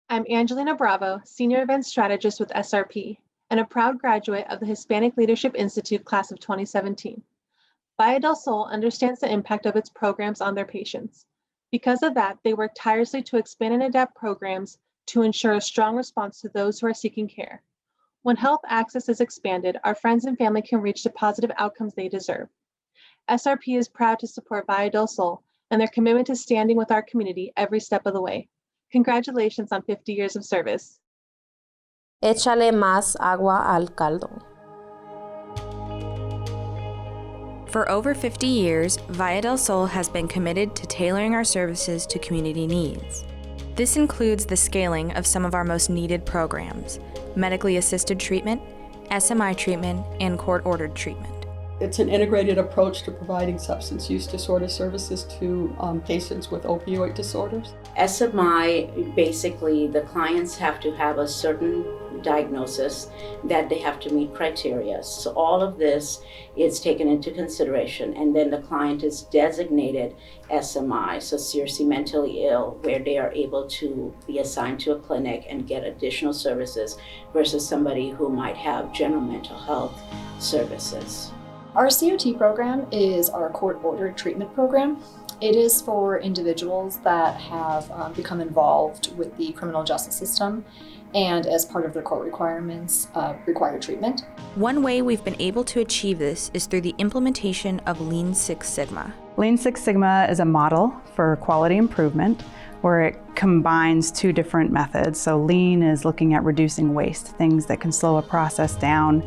I'm Angelina Bravo, Senior Event Strategist with SRP, and a proud graduate of the Hispanic Leadership Institute class of 2017. Valle del Sol understands the impact of its programs on their patients. Because of that, they work tirelessly to expand and adapt programs to ensure a strong response to those who are seeking care. When health access is expanded, our friends and family can reach the positive outcomes they deserve. SRP is proud to support Valle del Sol and their commitment to standing with our community every step of the way. Congratulations on 50 years of service. Échale más agua al caldo. For over 50 years, Valle del Sol has been committed to tailoring our services to community needs. This includes the scaling of some of our most needed programs: medically assisted treatment, SMI treatment, and court-ordered treatment. It's an integrated approach to providing substance use disorder services to patients with opioid disorders. SMI, basically, the clients have to have a certain diagnosis that they have to meet criteria. So all of this is taken into consideration, and then the client is designated SMI, so seriously mentally ill, where they are able to be assigned to a clinic and get additional services versus somebody who might have general mental health services. Our COT program is our court-ordered treatment program. It is for individuals that have become involved with the criminal justice system and as part of their court requirements, require treatment. One way we've been able to achieve this is through the implementation of Lean Six Sigma. Lean Six Sigma is a model for quality improvement where it combines two different methods. So Lean is looking at reducing waste, things that can slow a process down,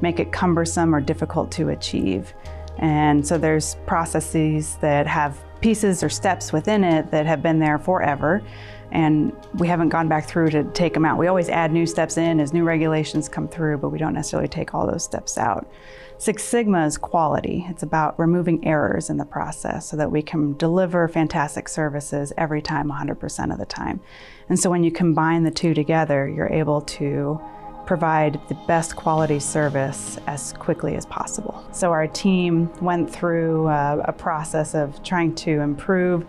make it cumbersome or difficult to achieve. And so there's processes that have pieces or steps within it that have been there forever, and we haven't gone back through to take them out. We always add new steps in as new regulations come through, but we don't necessarily take all those steps out. Six Sigma is quality. It's about removing errors in the process so that we can deliver fantastic services every time, 100% of the time. And so when you combine the two together, you're able to provide the best quality service as quickly as possible. So our team went through a process of trying to improve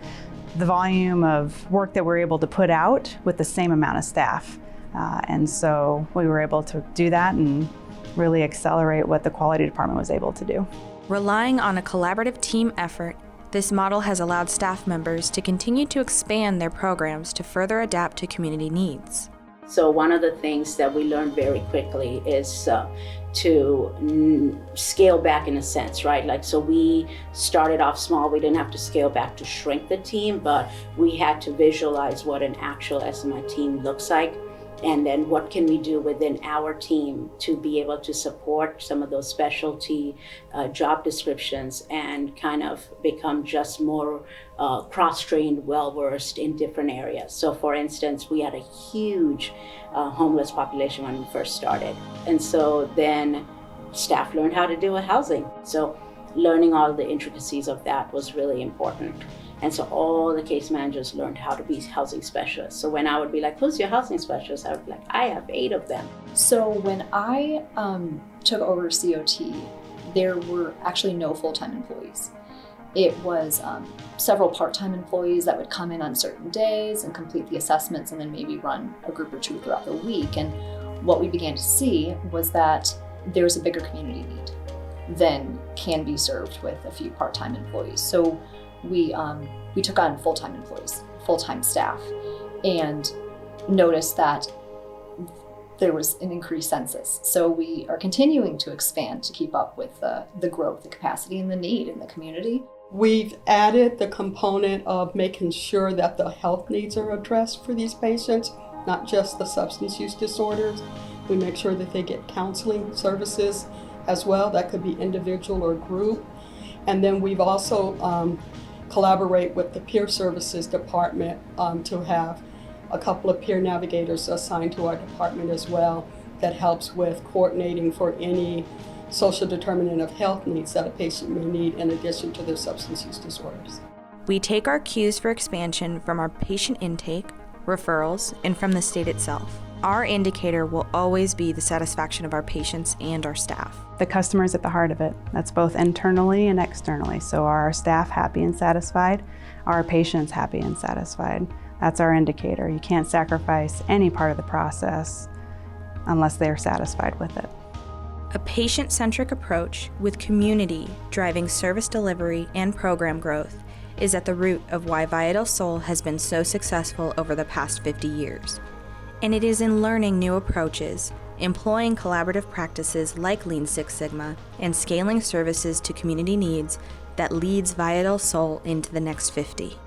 the volume of work that we're able to put out with the same amount of staff. And so we were able to do that and really accelerate what the quality department was able to do. Relying on a collaborative team effort, this model has allowed staff members to continue to expand their programs to further adapt to community needs. So one of the things that we learned very quickly is to scale back in a sense, right? Like, so we started off small. We didn't have to scale back to shrink the team, but we had to visualize what an actual SMI team looks like. And then what can we do within our team to be able to support some of those specialty job descriptions and kind of become just more cross-trained, well-versed in different areas. So for instance, we had a huge homeless population when we first started. And so then staff learned how to do a housing. So learning all the intricacies of that was really important. And so all the case managers learned how to be housing specialists. So when I would be like, who's your housing specialist? I would be like, I have 8 of them. So when I took over COT, there were actually no full-time employees. It was several part-time employees that would come in on certain days and complete the assessments and then maybe run a group or two throughout the week. And what we began to see was that there's a bigger community need than can be served with a few part-time employees. So we took on full-time employees, full-time staff, and noticed that there was an increased census. So we are continuing to expand to keep up with the growth, the capacity, and the need in the community. We've added the component of making sure that the health needs are addressed for these patients, not just the substance use disorders. We make sure that they get counseling services as well. That could be individual or group. And then we've also collaborate with the peer services department to have a couple of peer navigators assigned to our department as well that helps with coordinating for any social determinant of health needs that a patient may need in addition to their substance use disorders. We take our cues for expansion from our patient intake, referrals, and from the state itself. Our indicator will always be the satisfaction of our patients and our staff. The customer is at the heart of it. That's both internally and externally. So are our staff happy and satisfied? Are our patients happy and satisfied? That's our indicator. You can't sacrifice any part of the process unless they're satisfied with it. A patient-centric approach with community driving service delivery and program growth is at the root of why Valle del Sol has been so successful over the past 50 years. And it is in learning new approaches, employing collaborative practices like Lean Six Sigma, and scaling services to community needs that leads Valle del Sol into the next 50.